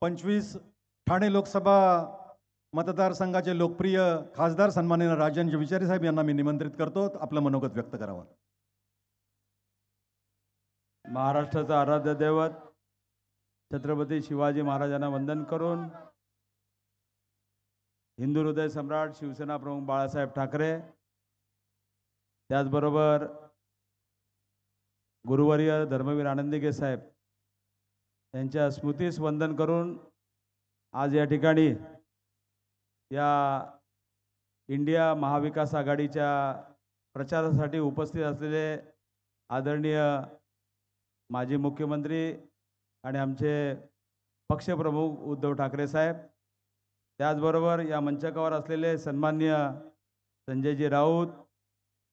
25 ठाणे लोकसभा मतदारसंघाचे लोकप्रिय खासदार सन्माननीय राजन विचारे साहेब यांना मी निमंत्रित करतो, आपलं मनोगत व्यक्त करावं. महाराष्ट्राचा आराध्य दैवत छत्रपती शिवाजी महाराजांना वंदन करून हिंदू हृदय सम्राट शिवसेना प्रमुख बाळासाहेब ठाकरे, त्याचबरोबर गुरुवर्य धर्मवीर आनंदीगे साहेब यांच्या स्मृतीस वंदन करून आज या ठिकाणी या इंडिया महाविकास आघाडीच्या प्रचारासाठी उपस्थित असलेले आदरणीय माजी मुख्यमंत्री आणि आमचे पक्षप्रमुख उद्धव ठाकरे साहेब, त्याचबरोबर या मंचावर असलेले सन्माननीय संजयजी राऊत,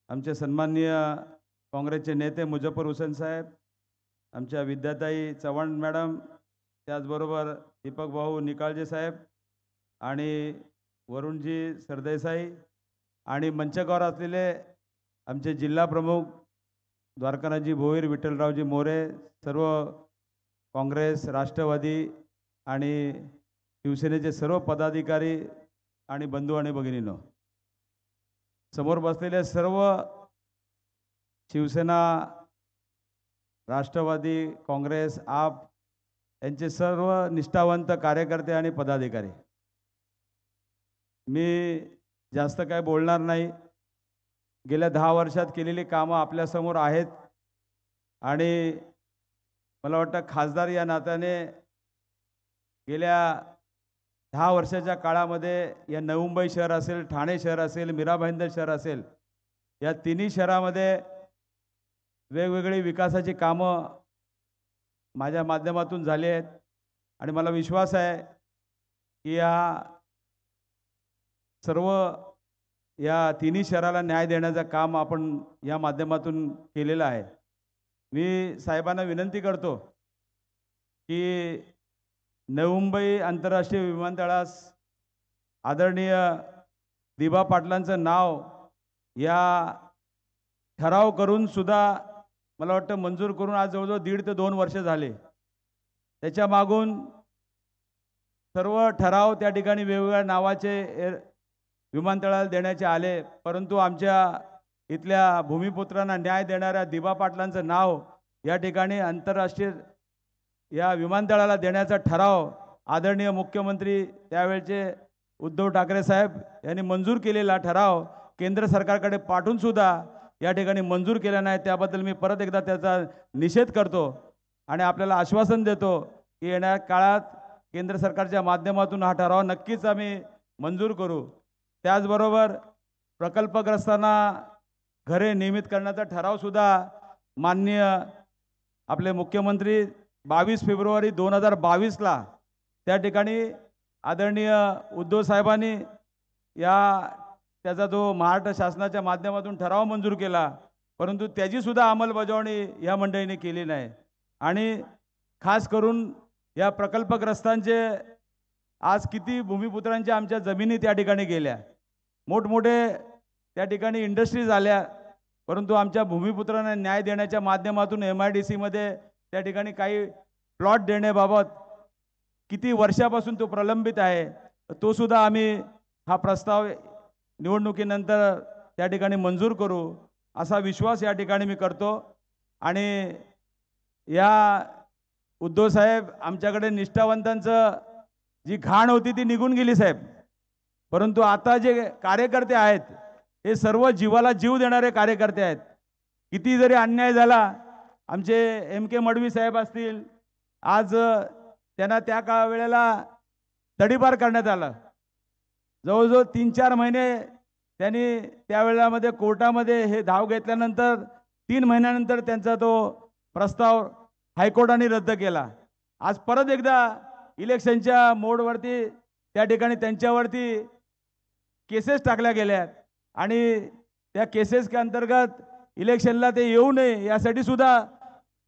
आमचे सन्माननीय काँग्रेसचे नेते मुजफ्फर हुसेन साहेब, आमच्या विद्याताई चव्हाण मॅडम, त्याचबरोबर दीपक भाऊ निकाळजे साहेब आणि वरुणजी सरदेसाई आणि मंचावर असलेले आमचे जिल्हा प्रमुख द्वारकानाथजी भोईर, विठ्ठलरावजी मोरे, सर्व काँग्रेस, राष्ट्रवादी आणि शिवसेनेचे सर्व पदाधिकारी आणि बंधू आणि भगिनींनो, समोर बसलेले सर्व शिवसेना, राष्ट्रवादी, काँग्रेस, आप यांचे सर्व निष्ठावंत कार्यकर्ते आणि पदाधिकारी, मी जास्त काय बोलणार नाही. गेल्या 10 वर्षात केलेली कामं आपल्यासमोर आहेत आणि मला वाटतं खासदार या नात्याने गेल्या 10 वर्षाच्या काळामध्ये या नवी मुंबई शहर असेल, ठाणे शहर असेल, मीरा भाईंदर शहर असेल, या तिन्ही शहरामध्ये वेगवेगळी विकासाची कामं माझ्या माध्यमातून झाली आहेत आणि मला विश्वास आहे की या सर्व या तिन्ही शहराला न्याय देण्याचं काम आपण या माध्यमातून केलेलं आहे. मी साहेबांना विनंती करतो की नवी मुंबई आंतरराष्ट्रीय विमानतळास आदरणीय दिबा पाटलांचं नाव या ठराव करून सुद्धा मला वाटतं मंजूर करून आज जवळजवळ 1.5 ते 2 वर्ष झाले. त्याच्या मागून सर्व ठराव त्या ठिकाणी वेगवेगळ्या नावाचे विमानतळाला देण्याचे आले, परंतु आमच्या इथल्या भूमिपुत्रांना न्याय देणाऱ्या दिबा पाटलांचं नाव या ठिकाणी आंतरराष्ट्रीय या विमानतळाला देण्याचा ठराव आदरणीय मुख्यमंत्री त्यावेळचे उद्धव ठाकरे साहेब यांनी मंजूर केलेला ठराव केंद्र सरकारकडे पाठवून सुद्धा या ठिकाणी मंजूर केला नाही. त्याबद्दल मी परत एकदा त्याचा निषेध करतो आणि आपल्याला आश्वासन देतो की येणाऱ्या काळात केंद्र सरकारच्या माध्यमातून हा ठराव नक्कीच आम्ही मंजूर करू. त्याचबरोबर प्रकल्पग्रस्तांना घरे नियमित करण्याचा ठराव सुद्धा माननीय आपले मुख्यमंत्री 22 फेब्रुवारी 2022ला त्या ठिकाणी आदरणीय उद्धव साहेबांनी त्याचा जो महाराष्ट्र शासनाच्या माध्यमातून ठराव मंजूर केला, परंतु त्याची सुद्धा अंमलबजावणी या मंडळीने केली नाही. आणि खास करून या प्रकल्पग्रस्तांचे आज किती भूमिपुत्रांच्या आमच्या जमिनी त्या ठिकाणी गेल्या, मोठमोठे त्या ठिकाणी इंडस्ट्रीज आल्या, परंतु आमच्या भूमिपुत्रांना न्याय देण्याच्या माध्यमातून MIDCमध्ये त्या ठिकाणी काही प्लॉट देण्याबाबत किती वर्षापासून तो प्रलंबित आहे, तो सुद्धा आम्ही हा प्रस्ताव निवडणुकीनंतर त्या ठिकाणी मंजूर करू असा विश्वास या ठिकाणी मी करतो. आणि या उद्धव साहेब, आमच्याकडे निष्ठावंतांचं जी घाण होती ती निघून गेली साहेब, परंतु आता जे कार्यकर्ते आहेत हे सर्व जीवाला जीव देणारे कार्यकर्ते आहेत. किती जरी अन्याय झाला, आमचे MK मडवी साहेब असतील, आज त्यांना त्या वेळेला तडीपार करण्यात आलं. जवळजवळ 3-4 महिने त्यांनी त्यावेळेमध्ये कोर्टामध्ये हे धाव घेतल्यानंतर 3 महिन्यानंतर त्यांचा तो प्रस्ताव हायकोर्टाने रद्द केला. आज परत एकदा इलेक्शनच्या मोडवरती त्या ठिकाणी त्यांच्यावरती केसेस टाकल्या गेल्या आणि त्या केसेसच्या अंतर्गत इलेक्शनला ते येऊ नये यासाठी सुद्धा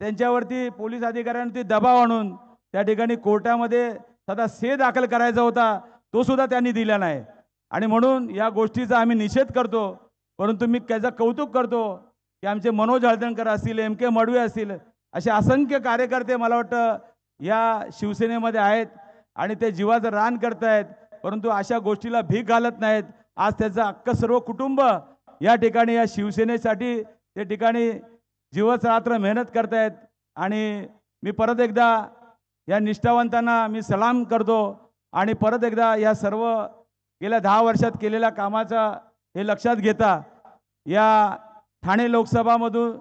त्यांच्यावरती पोलीस अधिकाऱ्यांवरती दबाव आणून त्या ठिकाणी कोर्टामध्ये सदा स्टे दाखल करायचा होता, तो सुद्धा त्यांनी दिला नाही. आणि म्हणून या गोष्टीचा आम्ही निषेध करतो. परंतु मी त्याचं कौतुक करतो की आमचे मनोज हळदणकर असतील, MK मडवी असतील, असे असंख्य कार्यकर्ते मला वाटतं या शिवसेनेमध्ये आहेत आणि ते जीवाचं रान करतायत, परंतु अशा गोष्टीला भीक घालत नाहीत. आज त्याचं अख्खं सर्व कुटुंब या ठिकाणी या शिवसेनेसाठी त्या ठिकाणी दिवस रात्र मेहनत करतायत. आणि मी परत एकदा या निष्ठावंतांना मी सलाम करतो आणि परत एकदा या सर्व गेल्या 10 वर्षात केलेल्या कामाचा हे लक्षात घेता या ठाणे लोकसभामधून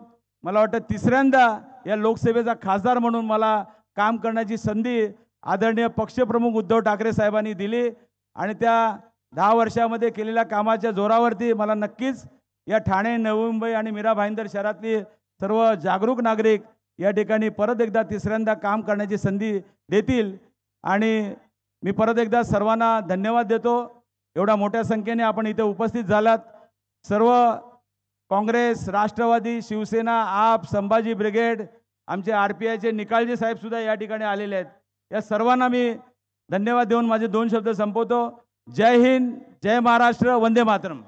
मला वाटतं तिसऱ्यांदा या लोकसभेचा खासदार म्हणून मला काम करण्याची संधी आदरणीय पक्षप्रमुख उद्धव ठाकरे साहेबांनी दिली आणि त्या 10 वर्षामध्ये केलेल्या कामाच्या जोरावरती मला नक्कीच या ठाणे, नवी मुंबई आणि मीरा भाईंदर शहरातली सर्व जागरूक नागरिक या ठिकाणी परत एकदा तिसऱ्यांदा काम करण्याची संधी देतील. आणि मी परत एकदा सर्वांना धन्यवाद देतो. एवढ्या मोठ्या संख्येने आपण इथे उपस्थित झालात. सर्व काँग्रेस, राष्ट्रवादी, शिवसेना, आप, संभाजी ब्रिगेड, आमचे RPIचे निकाळजे साहेब सुद्धा या ठिकाणी आलेले आहेत. या सर्वांना मी धन्यवाद देऊन माझे 2 शब्द संपवतो. जय हिंद, जय महाराष्ट्र, वंदे मातरम.